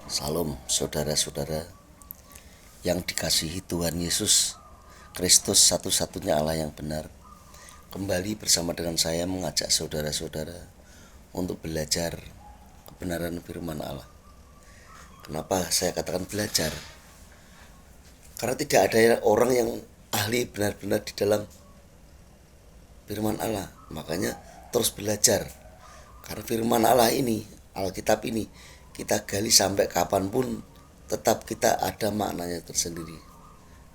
Salam saudara-saudara yang dikasihi Tuhan Yesus Kristus, satu-satunya Allah yang benar. Kembali bersama dengan saya mengajak saudara-saudara untuk belajar kebenaran firman Allah. Kenapa saya katakan belajar? Karena tidak ada orang yang ahli benar-benar di dalam firman Allah. Makanya terus belajar. Karena firman Allah ini, Alkitab ini, kita gali sampai kapanpun tetap kita ada maknanya tersendiri.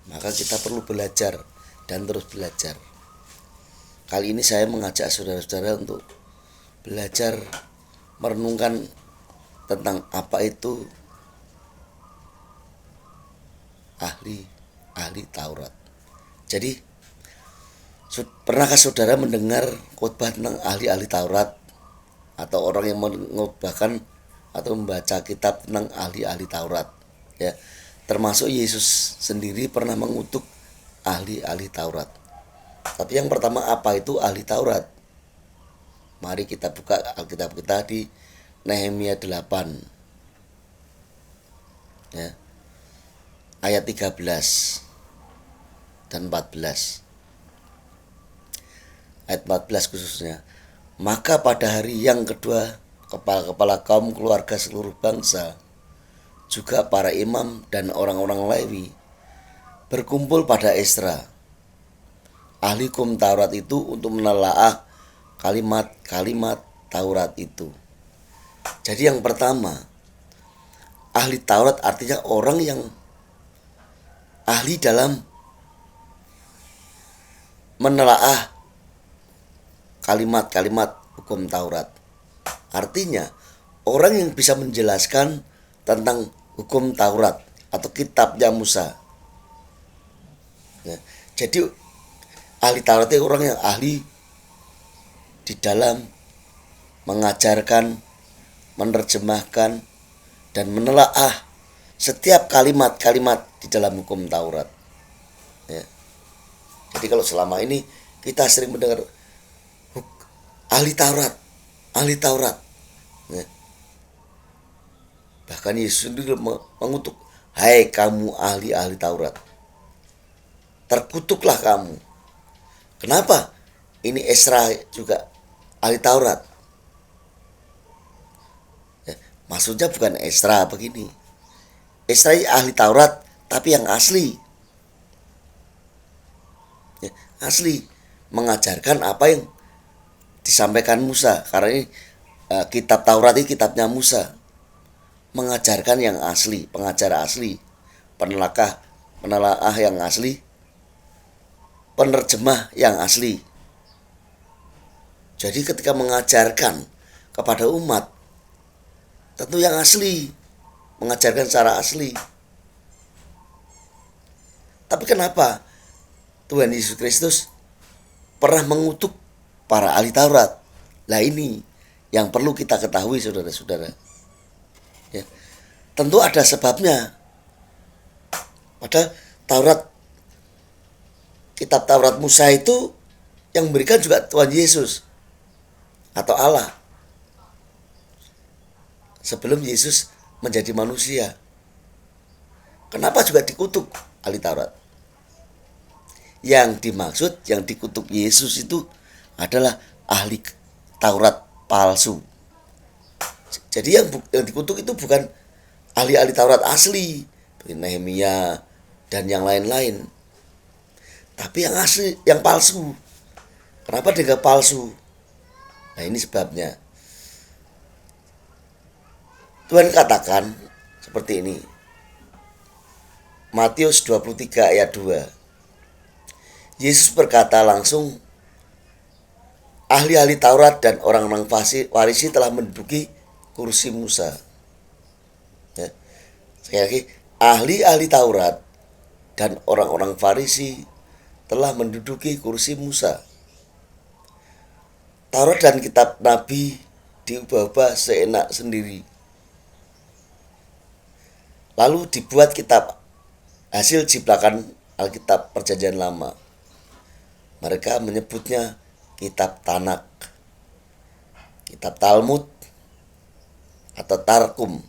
Maka kita perlu belajar dan terus belajar. Kali ini saya mengajak saudara-saudara untuk belajar merenungkan tentang apa itu ahli Taurat. Jadi, pernahkah saudara mendengar khotbah tentang ahli-ahli Taurat atau orang yang mengkhotbahkan atau membaca kitab tentang ahli-ahli Taurat? Ya, termasuk Yesus sendiri pernah mengutuk ahli-ahli Taurat. Tapi yang pertama, apa itu ahli Taurat? Mari kita buka Alkitab kita di Nehemia 8 ya, ayat 13 dan 14. Ayat 14 khususnya. Maka pada hari yang kedua, kepala-kepala kaum keluarga seluruh bangsa, juga para imam dan orang-orang Lewi, berkumpul pada Esra, ahli hukum Taurat itu, untuk menelaah kalimat-kalimat Taurat itu. Jadi yang pertama, ahli Taurat artinya orang yang ahli dalam menelaah kalimat-kalimat hukum Taurat. Artinya orang yang bisa menjelaskan tentang hukum Taurat atau kitabnya Musa ya. Jadi ahli Taurat itu orang yang ahli di dalam mengajarkan, menerjemahkan, dan menelaah setiap kalimat-kalimat di dalam hukum Taurat ya. Jadi kalau selama ini kita sering mendengar ahli Taurat ya. Bahkan Yesus sendiri mengutuk, hai kamu ahli-ahli Taurat, terkutuklah kamu. Kenapa? Ini Esra juga ahli Taurat ya. Maksudnya bukan Esra begini, Esra ahli Taurat tapi yang asli ya, asli mengajarkan apa yang disampaikan Musa. Karena ini kitab Taurat ini kitabnya Musa, mengajarkan yang asli, pengajar asli, penelaah yang asli, penerjemah yang asli. Jadi ketika mengajarkan kepada umat, tentu yang asli, mengajarkan secara asli. Tapi kenapa Tuhan Yesus Kristus pernah mengutuk para ahli Taurat? Lah ini yang perlu kita ketahui saudara-saudara ya. Tentu ada sebabnya. Padahal Taurat, kitab Taurat Musa itu yang memberikan juga Tuhan Yesus atau Allah sebelum Yesus menjadi manusia. Kenapa juga dikutuk ahli Taurat? Yang dimaksud, yang dikutuk Yesus itu adalah ahli Taurat palsu. Jadi yang dikutuk itu bukan ahli-ahli Taurat asli seperti Nehemia dan yang lain-lain, tapi yang asli, yang palsu. Kenapa dia palsu? Nah ini sebabnya. Tuhan katakan seperti ini, Matius 23 ayat 2. Yesus berkata langsung, ahli-ahli Taurat dan orang-orang Farisi telah menduduki kursi Musa ya. Sekali lagi, ahli-ahli Taurat dan orang-orang Farisi telah menduduki kursi Musa. Taurat dan kitab Nabi diubah-ubah seenak sendiri, lalu dibuat kitab hasil jiplakan Alkitab Perjanjian Lama. Mereka menyebutnya kitab Tanak, kitab Talmud, atau Tarkum.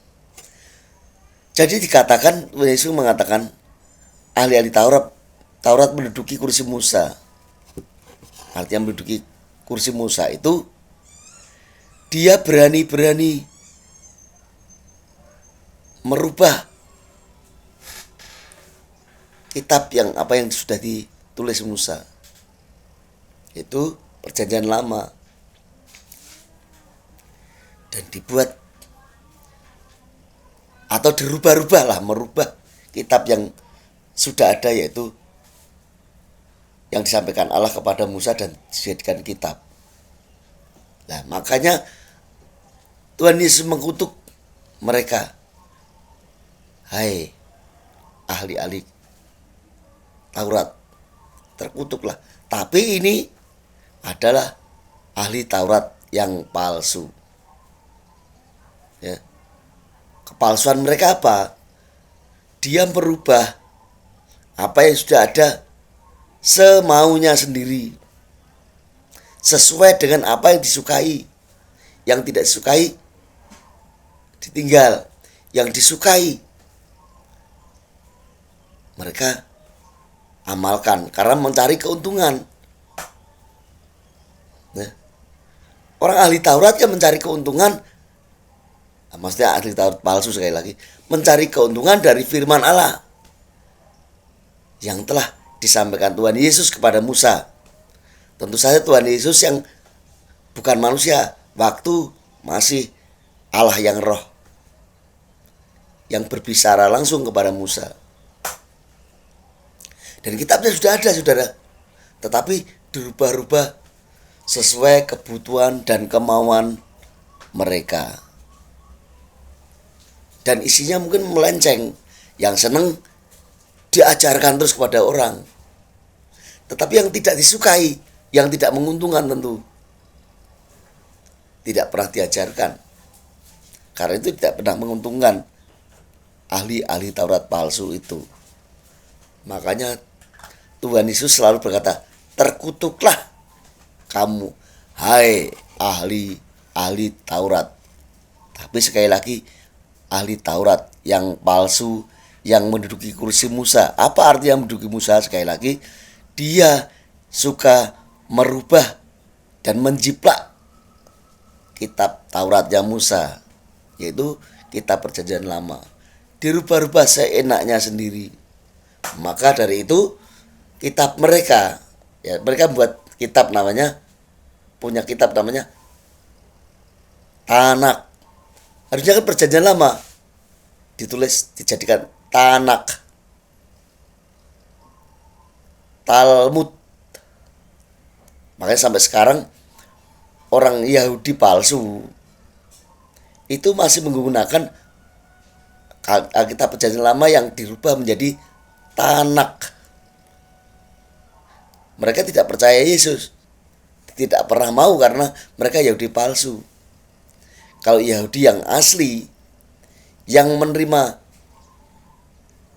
Jadi dikatakan, Yesus mengatakan ahli-ahli Taurat menduduki kursi Musa. Artinya menduduki kursi Musa itu dia berani-berani merubah kitab yang sudah ditulis Musa. Itu perjanjian lama. Dan dibuat atau dirubah-rubah merubah kitab yang sudah ada, yaitu yang disampaikan Allah kepada Musa dan dijadikan kitab. Nah, makanya Tuhan Yesus mengutuk mereka. Hai ahli-ahli Taurat, terkutuklah. Tapi ini adalah ahli Taurat yang palsu. Ya. Kepalsuan mereka apa? Dia merubah apa yang sudah ada semaunya sendiri, sesuai dengan apa yang disukai. Yang tidak disukai ditinggal, yang disukai mereka amalkan karena mencari keuntungan. Nah, orang ahli Taurat yang mencari keuntungan, maksudnya ahli Taurat palsu sekali lagi, mencari keuntungan dari firman Allah yang telah disampaikan Tuhan Yesus kepada Musa. Tentu saja Tuhan Yesus yang bukan manusia, waktu masih Allah yang roh, yang berbicara langsung kepada Musa. Dan kitabnya sudah ada, saudara, tetapi dirubah-rubah sesuai kebutuhan dan kemauan mereka. Dan isinya mungkin melenceng, yang senang diajarkan terus kepada orang. Tetapi yang tidak disukai, yang tidak menguntungkan tentu tidak pernah diajarkan. Karena itu tidak pernah menguntungkan ahli-ahli Taurat palsu itu. Makanya Tuhan Yesus selalu berkata, terkutuklah kamu, hai ahli Taurat. Tapi sekali lagi, ahli Taurat yang palsu, yang menduduki kursi Musa. Apa artinya menduduki Musa? Sekali lagi, dia suka merubah dan menjiplak kitab Tauratnya Musa, yaitu kitab perjanjian lama. Dirubah-rubah seenaknya sendiri. Maka dari itu, kitab mereka, ya, mereka buat kitab punya kitab namanya Tanak. Harusnya kan perjanjian lama, dijadikan Tanak, Talmud. Makanya sampai sekarang orang Yahudi palsu itu masih menggunakan Alkitab perjanjian lama yang dirubah menjadi Tanak. Mereka tidak percaya Yesus, tidak pernah mau, karena mereka Yahudi palsu. Kalau Yahudi yang asli, yang menerima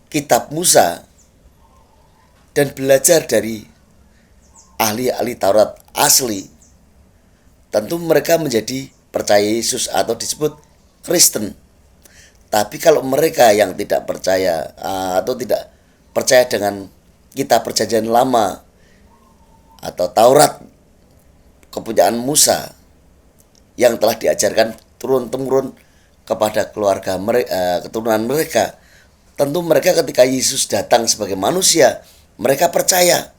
kitab Musa dan belajar dari ahli-ahli Taurat asli, tentu mereka menjadi percaya Yesus atau disebut Kristen. Tapi kalau mereka yang tidak percaya atau tidak percaya dengan kitab perjanjian lama atau Taurat kepunyaan Musa yang telah diajarkan turun-temurun kepada keluarga mereka, keturunan mereka, tentu mereka ketika Yesus datang sebagai manusia, mereka percaya.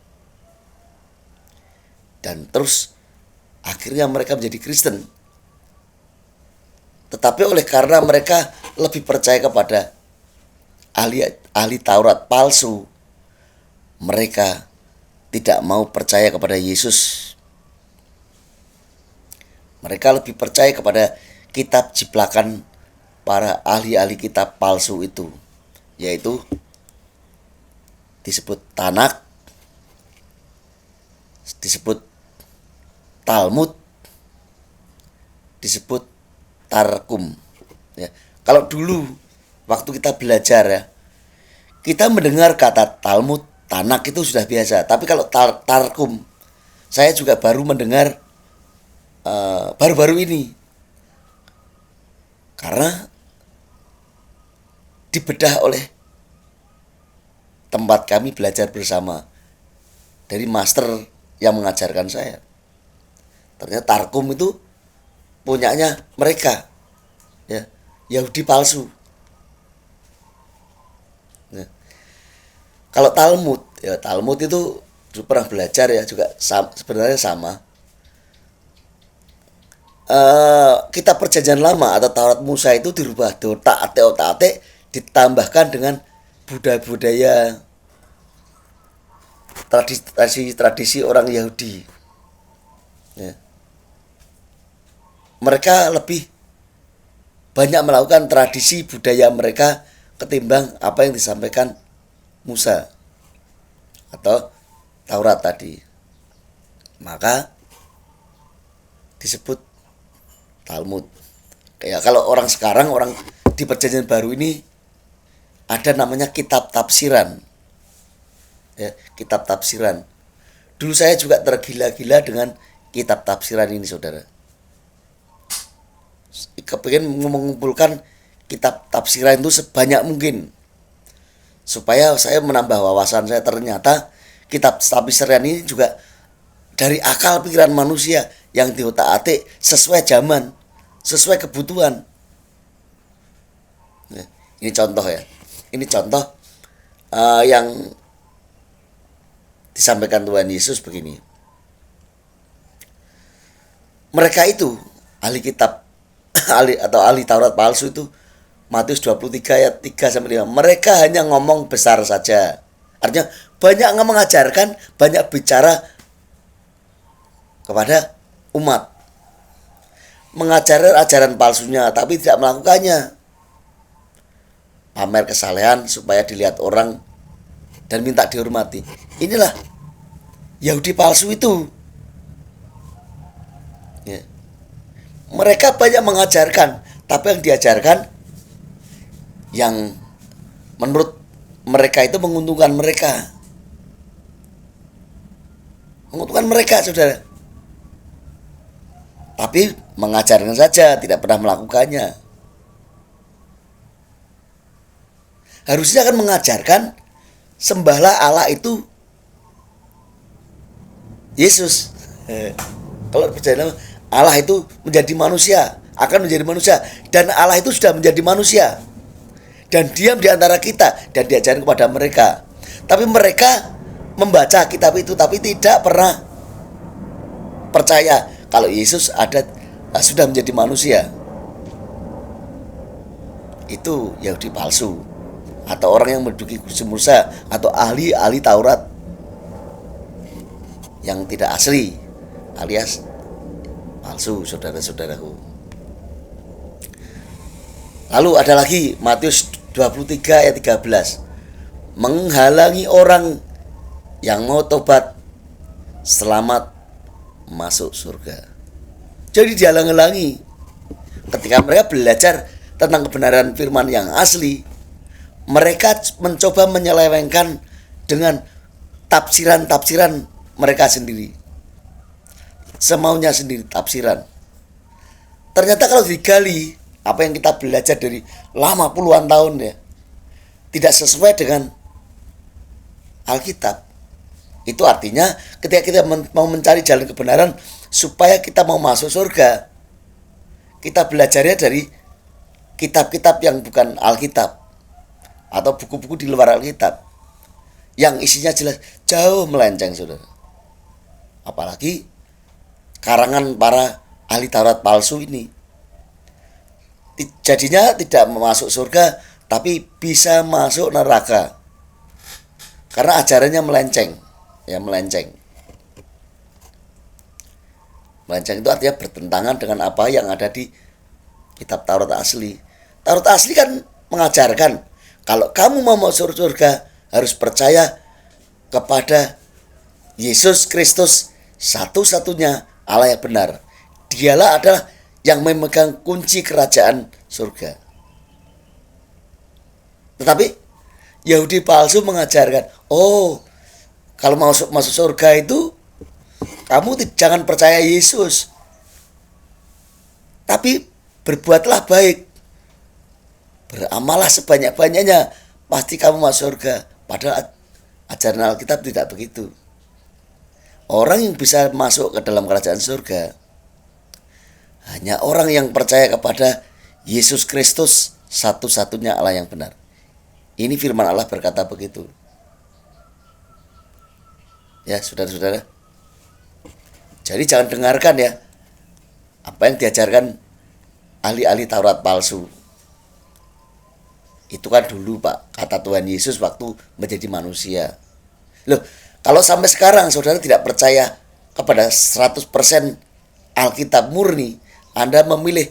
Dan terus akhirnya mereka menjadi Kristen. Tetapi oleh karena mereka lebih percaya kepada ahli Taurat palsu, mereka tidak mau percaya kepada Yesus. Mereka lebih percaya kepada kitab jiplakan para ahli-ahli kitab palsu itu, yaitu disebut Tanak, disebut Talmud, disebut Tarkum. Ya. Kalau dulu waktu kita belajar, ya, kita mendengar kata Talmud, Tanak itu sudah biasa. Tapi kalau Tarkum, saya juga baru mendengar baru-baru ini. Karena dibedah oleh tempat kami belajar bersama dari master yang mengajarkan saya. Ternyata Tarkum itu punyanya mereka, ya, Yahudi palsu. Nah, kalau Talmud, ya Talmud itu pernah belajar ya juga sebenarnya sama. Kitab Perjanjian Lama atau Taurat Musa itu dirubah otak-atik ditambahkan dengan budaya-budaya tradisi orang Yahudi, ya. Mereka lebih banyak melakukan tradisi budaya mereka ketimbang apa yang disampaikan Musa atau Taurat tadi. Maka disebut Talmud. Kayak kalau orang sekarang, orang di Perjanjian Baru ini ada namanya kitab tafsiran. Ya, kitab tafsiran. Dulu saya juga tergila-gila dengan kitab tafsiran ini, saudara. Kepingin mengumpulkan kitab tafsiran itu sebanyak mungkin supaya saya menambah wawasan saya. Ternyata kitab tafsiran ini juga dari akal pikiran manusia yang diotak-atik sesuai zaman, sesuai kebutuhan. Nah, ini contoh ya. Ini contoh yang disampaikan Tuhan Yesus begini. Mereka itu ahli kitab ahli Taurat palsu itu, Matius 23 ayat 3 sampai 5. Mereka hanya ngomong besar saja. Artinya banyak mengajarkan, banyak bicara kepada umat. Mengajar ajaran palsunya tapi tidak melakukannya. Pamer kesalehan supaya dilihat orang dan minta dihormati. Inilah Yahudi palsu itu. Ya. Mereka banyak mengajarkan, tapi yang diajarkan yang menurut mereka itu menguntungkan mereka. Menguntungkan mereka, saudara. Tapi mengajarkan saja, tidak pernah melakukannya. Harusnya kan mengajarkan sembahlah Allah itu Yesus. Kalau percaya Allah itu menjadi manusia, akan menjadi manusia, dan Allah itu sudah menjadi manusia dan diam di antara kita dan diajarkan kepada mereka. Tapi mereka membaca kitab itu tapi tidak pernah percaya kalau Yesus sudah menjadi manusia. Itu Yahudi palsu atau orang yang menduduki kursi Musa atau ahli Taurat yang tidak asli alias palsu, saudara-saudaraku. Lalu ada lagi Matius 23 ayat 13. Menghalangi orang yang mau tobat selamat masuk surga. Jadi dihalang-halangi ketika mereka belajar tentang kebenaran firman yang asli. Mereka mencoba menyelewengkan dengan tafsiran-tafsiran mereka sendiri, semaunya sendiri tafsiran. Ternyata kalau digali apa yang kita belajar dari lama puluhan tahun ya, tidak sesuai dengan Alkitab. Itu artinya ketika kita mau mencari jalan kebenaran supaya kita mau masuk surga, kita belajarnya dari kitab-kitab yang bukan Alkitab atau buku-buku di luar Alkitab yang isinya jelas jauh melenceng, saudara. Apalagi karangan para ahli Taurat palsu ini. Jadinya tidak masuk surga tapi bisa masuk neraka karena ajarannya melenceng. Ya, melenceng itu artinya bertentangan dengan apa yang ada di kitab Taurat asli. Taurat asli kan mengajarkan kalau kamu mau masuk surga harus percaya kepada Yesus Kristus, satu-satunya Allah yang benar. Dialah adalah yang memegang kunci kerajaan surga. Tetapi Yahudi palsu mengajarkan, kalau masuk surga itu kamu jangan percaya Yesus, tapi berbuatlah baik. Beramalah sebanyak-banyaknya, pasti kamu masuk surga. Padahal ajaran Alkitab tidak begitu. Orang yang bisa masuk ke dalam kerajaan surga hanya orang yang percaya kepada Yesus Kristus, satu-satunya Allah yang benar. Ini firman Allah berkata begitu. Ya, saudara-saudara. Jadi jangan dengarkan ya apa yang diajarkan ahli-ahli Taurat palsu. Itu kan dulu Pak, kata Tuhan Yesus waktu menjadi manusia. Loh, kalau sampai sekarang saudara tidak percaya kepada 100% Alkitab murni, Anda memilih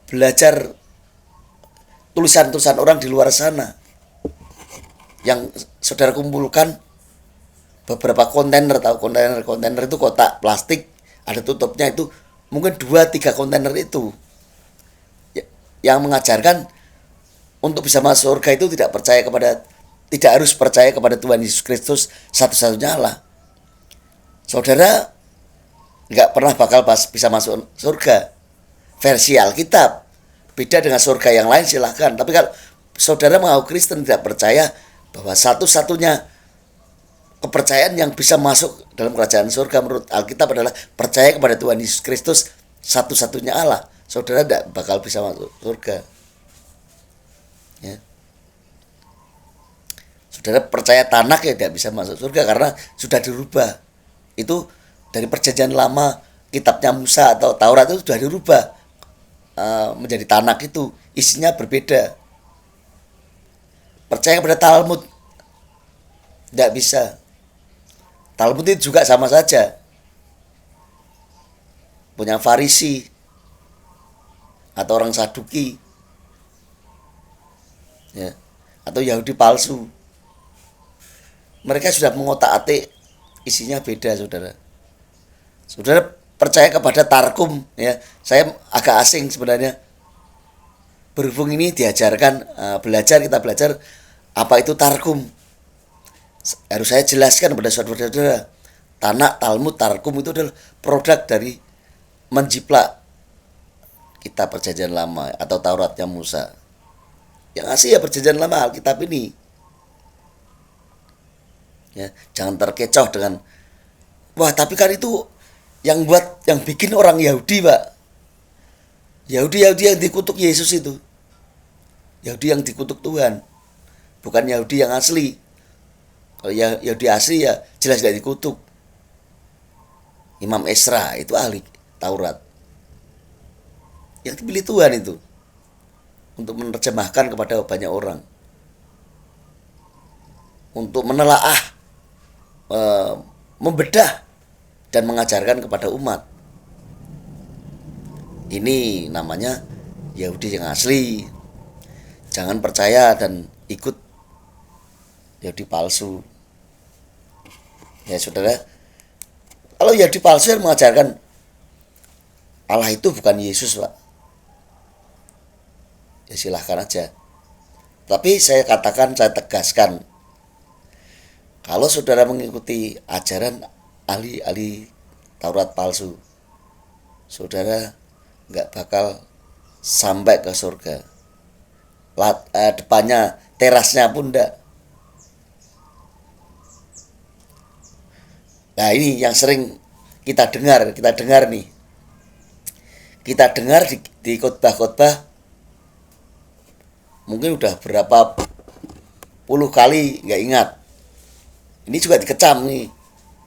belajar tulisan-tulisan orang di luar sana yang saudara kumpulkan beberapa kontainer, tahu kontainer itu kotak plastik ada tutupnya, itu mungkin 2-3 kontainer itu yang mengajarkan untuk bisa masuk surga itu tidak harus percaya kepada Tuhan Yesus Kristus satu-satunya Allah. Saudara nggak pernah bakal bisa masuk surga versi Alkitab. Beda dengan surga yang lain silahkan. Tapi kalau saudara mengaku Kristen tidak percaya bahwa satu-satunya kepercayaan yang bisa masuk dalam kerajaan surga menurut Alkitab adalah percaya kepada Tuhan Yesus Kristus satu-satunya Allah, saudara tidak bakal bisa masuk surga. Ya. Saudara percaya Tanak ya tidak bisa masuk surga karena sudah dirubah. Itu dari perjanjian lama, kitabnya Musa atau Taurat itu sudah dirubah menjadi Tanak, itu isinya berbeda. Percaya kepada Talmud tidak bisa. Talmud itu juga sama saja punya Farisi atau orang Saduki, ya, atau Yahudi palsu. Mereka sudah mengotak-atik, isinya beda, saudara. Saudara percaya kepada Targum, ya. Saya agak asing sebenarnya. Berhubung ini diajarkan kita belajar apa itu Targum. Harus saya jelaskan kepada saudara-saudara. Tanak, Talmud, Targum itu adalah produk dari menjiplak kitab perjanjian lama atau Tauratnya Musa. Yang asli ya perjanjian lama, Alkitab ini. Ya, jangan terkecoh dengan wah, tapi kan itu yang bikin orang Yahudi, Pak. Yahudi yang dikutuk Yesus itu. Yahudi yang dikutuk Tuhan. Bukan Yahudi yang asli. Kalau Yahudi asli ya jelas tidak dikutuk. Imam Esra itu ahli Taurat. Yang dipilih Tuhan itu untuk menerjemahkan kepada banyak orang. Untuk menelaah, membedah dan mengajarkan kepada umat. Ini namanya Yahudi yang asli. Jangan percaya dan ikut Yahudi palsu. Ya saudara, kalau Yahudi palsu yang mengajarkan Allah itu bukan Yesus, Pak, ya silahkan aja. Tapi saya tegaskan, kalau saudara mengikuti ajaran ahli Taurat palsu, saudara nggak bakal sampai ke surga. Depannya, terasnya pun enggak. Nah ini yang sering kita dengar nih. Kita dengar di khotbah-khotbah mungkin udah berapa puluh kali, nggak ingat. Ini juga dikecam nih,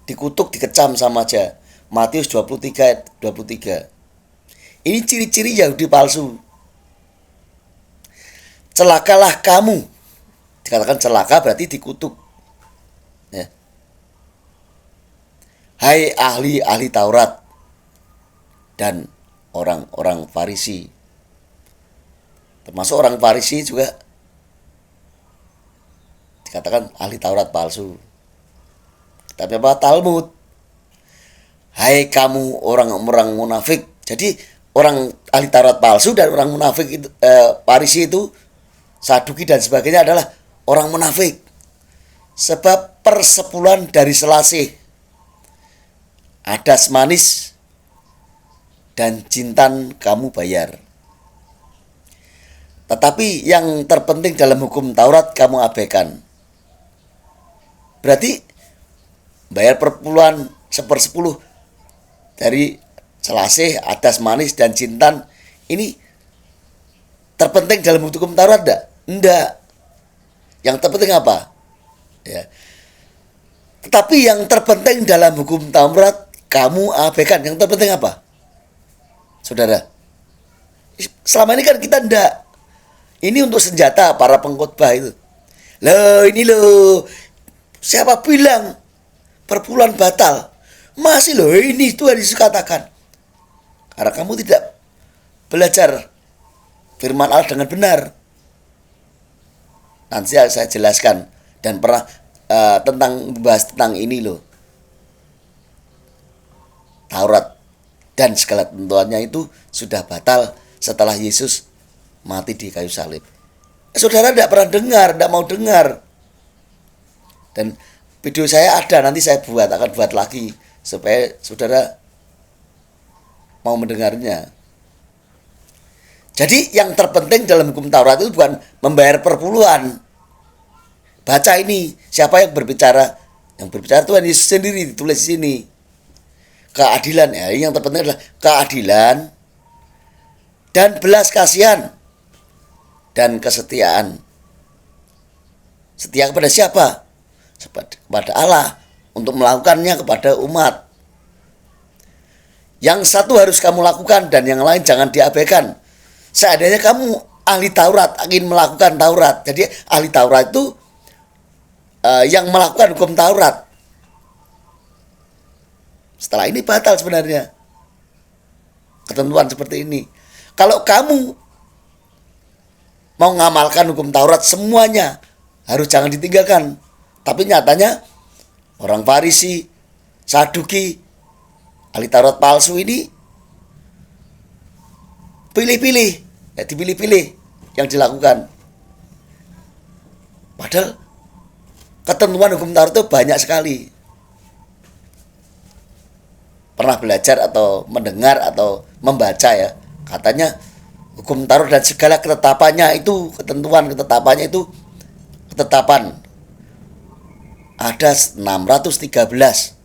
dikutuk, dikecam sama aja. Matius 23:23. Ini ciri-ciri Yahudi palsu. Celakalah kamu. Dikatakan celaka berarti dikutuk. Ya. Hai ahli Taurat dan orang-orang Farisi. Termasuk orang Farisi juga dikatakan ahli Taurat palsu. Tapi apa? Talmud. Hai kamu orang-orang munafik. Jadi orang ahli Taurat palsu dan orang munafik itu, Farisi itu, Saduki dan sebagainya adalah orang munafik. Sebab persepuluhan dari selasih, adas manis dan jintan kamu bayar. Tetapi yang terpenting dalam hukum Taurat kamu abaikan. Berarti bayar perpuluhan 1/10 dari selasih, adas manis, dan jintan ini terpenting dalam hukum Taurat enggak? Enggak. Yang terpenting apa? Ya. Tetapi yang terpenting dalam hukum Taurat kamu abaikan. Yang terpenting apa? Saudara, selama ini kan kita enggak. Ini untuk senjata para pengkhotbah itu. Loh, ini loh. Siapa bilang perpuluhan batal? Masih loh, ini Tuhan Yesus katakan. Karena kamu tidak belajar firman Allah dengan benar. Nanti saya jelaskan dan pernah bahas tentang ini loh. Taurat dan segala tentuannya itu sudah batal setelah Yesus mati di kayu salib. Saudara tidak pernah dengar, tidak mau dengar. Dan video saya ada, nanti saya akan buat lagi supaya saudara mau mendengarnya. Jadi yang terpenting dalam hukum Taurat itu bukan membayar perpuluhan. Baca ini, siapa yang berbicara? Yang berbicara Tuhan Yesus sendiri, ditulis di sini. Keadilan, ya, yang terpenting adalah keadilan dan belas kasihan dan kesetiaan. Setia kepada siapa? Kepada Allah, untuk melakukannya kepada umat. Yang satu harus kamu lakukan dan yang lain jangan diabaikan. Seandainya kamu ahli Taurat, ingin melakukan Taurat. Jadi ahli Taurat itu yang melakukan hukum Taurat. Setelah ini batal sebenarnya ketentuan seperti ini. Kalau kamu mau ngamalkan hukum Taurat semuanya, harus jangan ditinggalkan. Tapi nyatanya orang Farisi, Saduki, ahli Taurat palsu ini pilih-pilih, ya dipilih-pilih yang dilakukan. Padahal ketentuan hukum Taurat itu banyak sekali. Pernah belajar atau mendengar atau membaca ya, katanya hukum Taurat dan segala ketetapannya itu, ketentuan ketetapannya itu, ketetapan ada 613.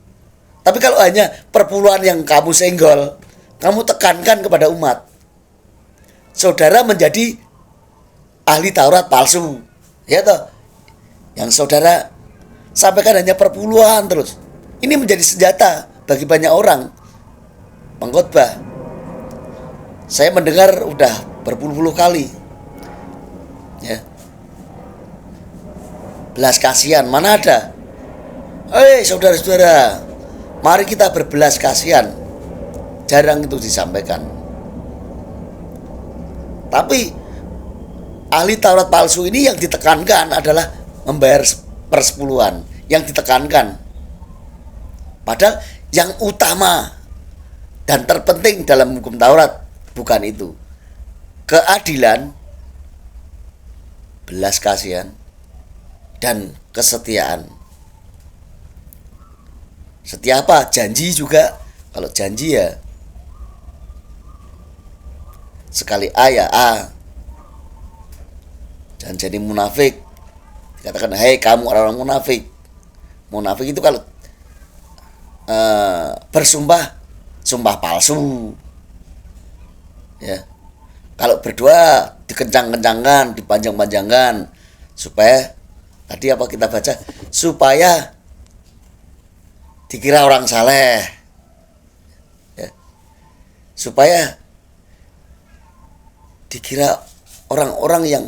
Tapi kalau hanya perpuluhan yang kamu senggol, kamu tekankan kepada umat, saudara menjadi ahli Taurat palsu, ya toh. Yang saudara sampaikan hanya perpuluhan terus. Ini menjadi senjata bagi banyak orang pengkhotbah. Saya mendengar udah berpuluh-puluh kali, ya. Belas kasihan mana ada? Saudara-saudara, mari kita berbelas kasihan. Jarang itu disampaikan. Tapi ahli Taurat palsu ini yang ditekankan adalah membayar persepuluhan, yang ditekankan. Padahal yang utama dan terpenting dalam hukum Taurat bukan itu. Keadilan, belas kasihan, dan kesetiaan. Setia apa? Janji juga. Kalau janji ya sekali A ya A. Jangan jadi munafik. Dikatakan, hei kamu orang munafik. Munafik itu kalau bersumpah, sumpah palsu. Ya. Kalau berdua dikencang-kencangkan, dipanjang-panjangkan, supaya tadi apa kita baca, supaya dikira orang saleh, ya. Supaya dikira orang-orang yang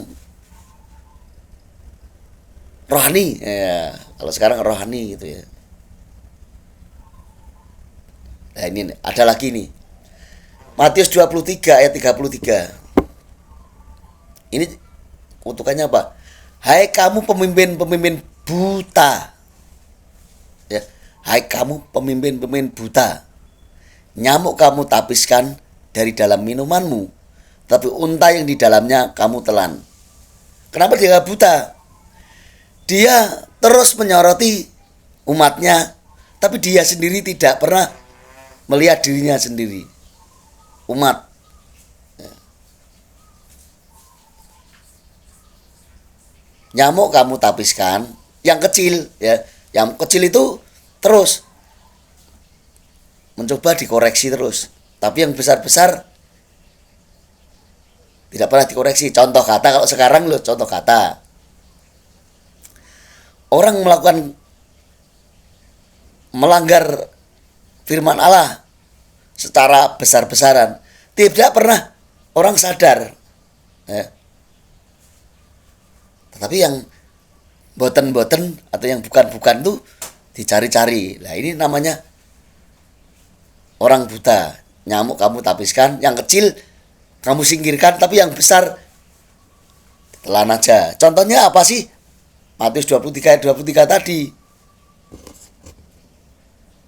rohani, ya. Kalau sekarang rohani gitu ya. Nah ini ada lagi nih, Matius 23 ayat 33. Ini kutukannya apa? Hai kamu pemimpin-pemimpin buta, ya. Hai kamu pemimpin-pemimpin buta, nyamuk kamu tapiskan dari dalam minumanmu, tapi unta yang di dalamnya kamu telan. Kenapa dia buta? Dia terus menyoroti umatnya, tapi dia sendiri tidak pernah melihat dirinya sendiri. Umat. nyamuk kamu tapiskan, yang kecil ya, yang kecil itu terus mencoba dikoreksi terus, tapi yang besar-besar tidak pernah dikoreksi. Contoh kata, kalau sekarang loh, contoh kata, orang melanggar firman Allah secara besar-besaran, tidak pernah orang sadar ya. Tetapi yang boten-boten atau yang bukan-bukan tuh dicari-cari. Nah ini namanya orang buta. Nyamuk kamu tapiskan, yang kecil kamu singkirkan, tapi yang besar telan aja. Contohnya apa sih? Matius 23 ayat 23 tadi.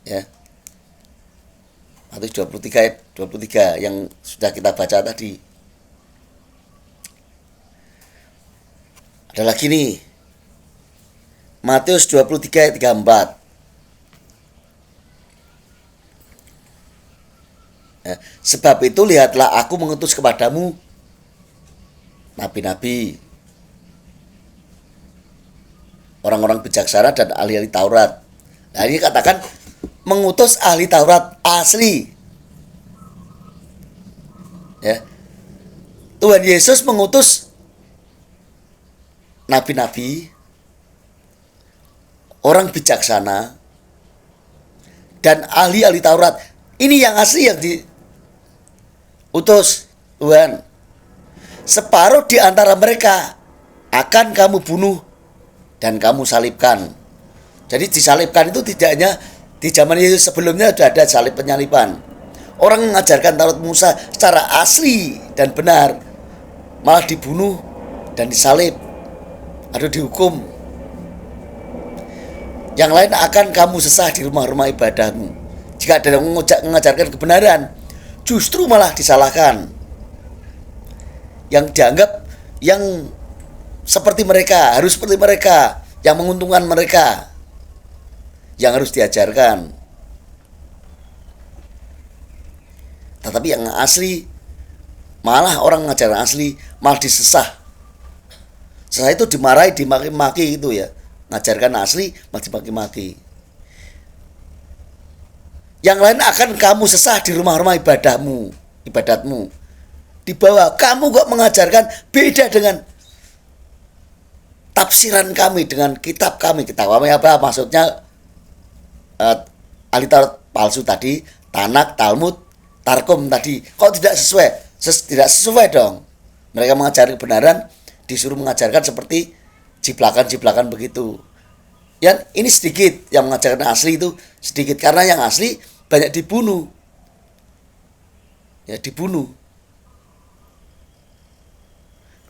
Ya. Matius 23 ayat 23 yang sudah kita baca tadi. Ada lagi nih. Matius 23 ayat 34. Ya, sebab itu lihatlah aku mengutus kepadamu nabi-nabi, orang-orang bijaksana dan ahli-ahli Taurat. Nah ini katakan mengutus ahli Taurat asli. Ya. Tuhan Yesus mengutus nabi-nabi, orang bijaksana dan ahli-ahli Taurat. Ini yang asli yang diutus Tuhan. Separuh di antara mereka akan kamu bunuh dan kamu salibkan. Jadi disalibkan itu tidak hanya di zaman Yesus, sebelumnya sudah ada salib penyaliban. Orang mengajarkan Taurat Musa secara asli dan benar, malah dibunuh dan disalib atau dihukum. Yang lain akan kamu sesah di rumah-rumah ibadahmu. Jika ada yang mengajarkan kebenaran, justru malah disalahkan. Yang dianggap yang seperti mereka, harus seperti mereka, yang menguntungkan mereka, yang harus diajarkan. Tetapi yang asli, malah orang mengajarkan asli, malah disesah. Sesah itu dimarahi, dimaki-maki itu ya. Mengajarkan asli, malah dimaki-maki. Yang lain akan kamu sesah di rumah-rumah ibadatmu. Di bawah kamu kok mengajarkan beda dengan tafsiran kami, dengan kitab kami. Kitab kami apa? Maksudnya ahli Taurat palsu tadi, Tanak, Talmud, Tarkum tadi. Kok tidak sesuai? Tidak sesuai dong. Mereka mengajarkan kebenaran, disuruh mengajarkan seperti jiplakan-jiplakan begitu. Yang ini sedikit, yang mengajarkan asli itu sedikit, karena yang asli banyak dibunuh. Ya, dibunuh.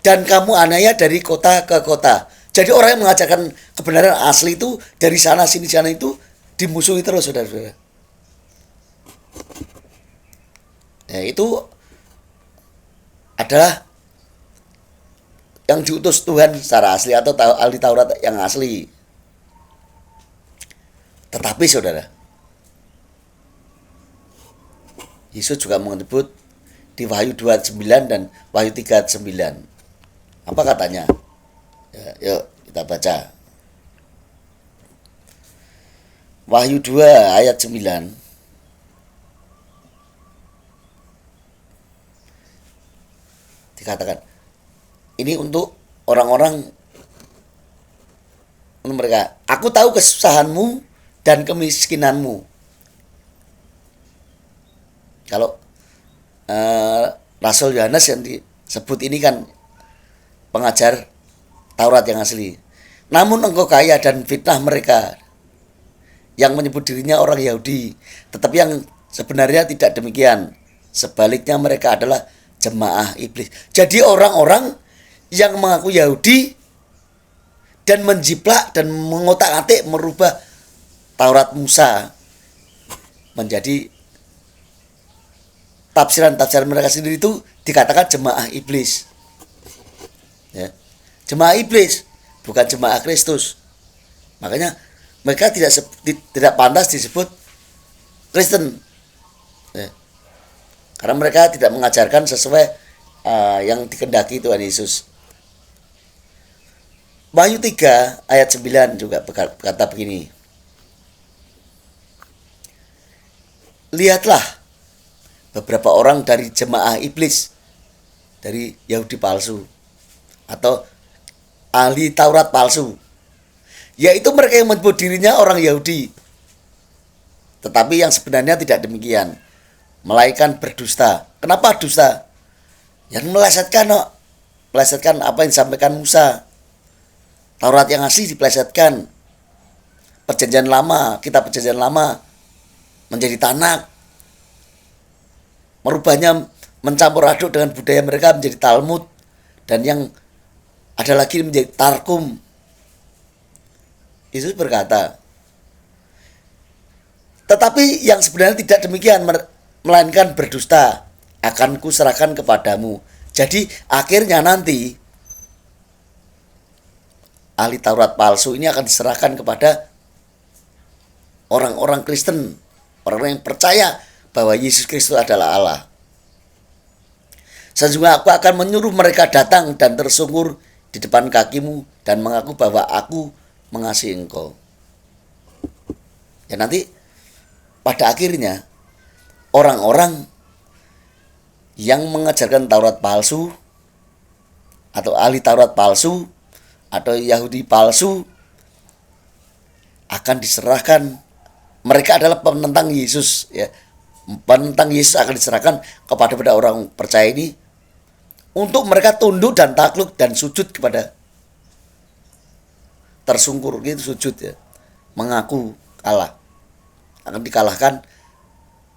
Dan kamu aniaya dari kota ke kota. Jadi orang yang mengajarkan kebenaran asli itu dari sana sini sana itu dimusuhi terus, saudara-saudara. Ya, itu adalah yang diutus Tuhan secara asli atau ahli Taurat yang asli. Tetapi saudara, Yesus juga menyebut di Wahyu 2:9 dan Wahyu 3:9. Apa katanya? Ya, yuk kita baca. Wahyu 2 ayat 9. Dikatakan, ini untuk orang-orang mereka. Aku tahu kesusahanmu dan kemiskinanmu. Kalau Rasul Yohanes yang disebut ini kan pengajar Taurat yang asli. Namun engkau kaya dan fitnah mereka yang menyebut dirinya orang Yahudi, tetapi yang sebenarnya tidak demikian. Sebaliknya mereka adalah jemaah iblis. Jadi orang-orang yang mengaku Yahudi dan menjiplak dan mengotak-atik, merubah Taurat Musa menjadi tafsiran-tafsiran mereka sendiri, itu dikatakan jemaah iblis. Ya. Jemaah iblis, bukan jemaah Kristus. Makanya mereka tidak pantas disebut Kristen. Ya. Karena mereka tidak mengajarkan sesuai yang dikehendaki Tuhan Yesus. Wahyu 3 ayat 9 juga berkata begini. Lihatlah, beberapa orang dari jemaah iblis, dari Yahudi palsu atau ahli Taurat palsu, yaitu mereka yang menyebut dirinya orang Yahudi, tetapi yang sebenarnya tidak demikian, melainkan berdusta. Kenapa dusta? Yang melesetkan apa yang disampaikan Musa. Taurat yang asli dipelesetkan. Perjanjian lama, kitab perjanjian lama menjadi Tanakh. Merubahnya, mencampur aduk dengan budaya mereka menjadi Talmud. Dan yang ada lagi menjadi Tarkum. Yesus berkata, tetapi yang sebenarnya tidak demikian, melainkan berdusta, akan kuserahkan kepadamu. Jadi akhirnya nanti ahli Taurat palsu ini akan diserahkan kepada orang-orang Kristen, orang-orang yang percaya bahwa Yesus Kristus adalah Allah. Sesungguhnya aku akan menyuruh mereka datang dan tersungkur di depan kakimu dan mengaku bahwa aku mengasihi engkau. Ya nanti pada akhirnya orang-orang yang mengajarkan Taurat palsu atau ahli Taurat palsu atau Yahudi palsu akan diserahkan. Mereka adalah penentang Yesus, ya. Penentang Yesus akan diserahkan kepada orang percaya ini untuk mereka tunduk dan takluk dan sujud kepada, tersungkur gitu, sujud, ya, mengaku kalah. Akan dikalahkan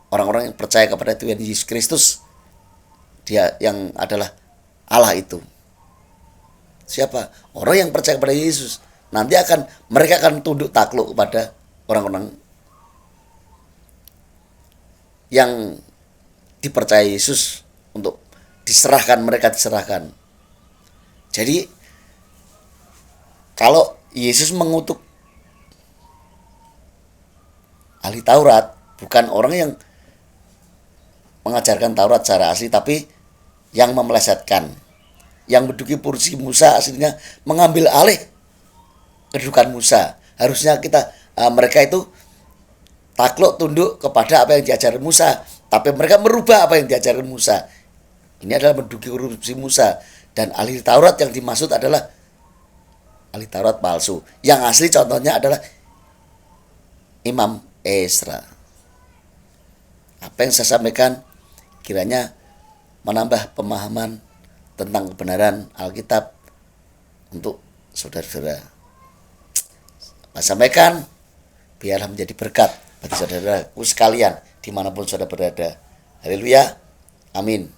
orang-orang yang percaya kepada Tuhan Yesus Kristus, dia yang adalah Allah itu. Siapa? Orang yang percaya kepada Yesus. Nanti mereka akan tunduk takluk kepada orang-orang yang dipercaya Yesus untuk diserahkan, mereka diserahkan. Jadi kalau Yesus mengutuk ahli Taurat, bukan orang yang mengajarkan Taurat secara asli, tapi yang memelesetkan, yang menduduki kursi Musa, aslinya mengambil alih kedudukan Musa. Harusnya mereka itu takluk, tunduk kepada apa yang diajarkan Musa, tapi mereka merubah apa yang diajarkan Musa. Ini adalah menduduki kursi Musa. Dan ahli Taurat yang dimaksud adalah ahli Taurat palsu. Yang asli contohnya adalah Imam Ezra. Apa yang saya sampaikan kiranya menambah pemahaman tentang kebenaran Alkitab untuk saudara-saudara. Saya sampaikan biarlah menjadi berkat bagi saudara-saudaraku sekalian dimanapun saudara berada. Haleluya, amin.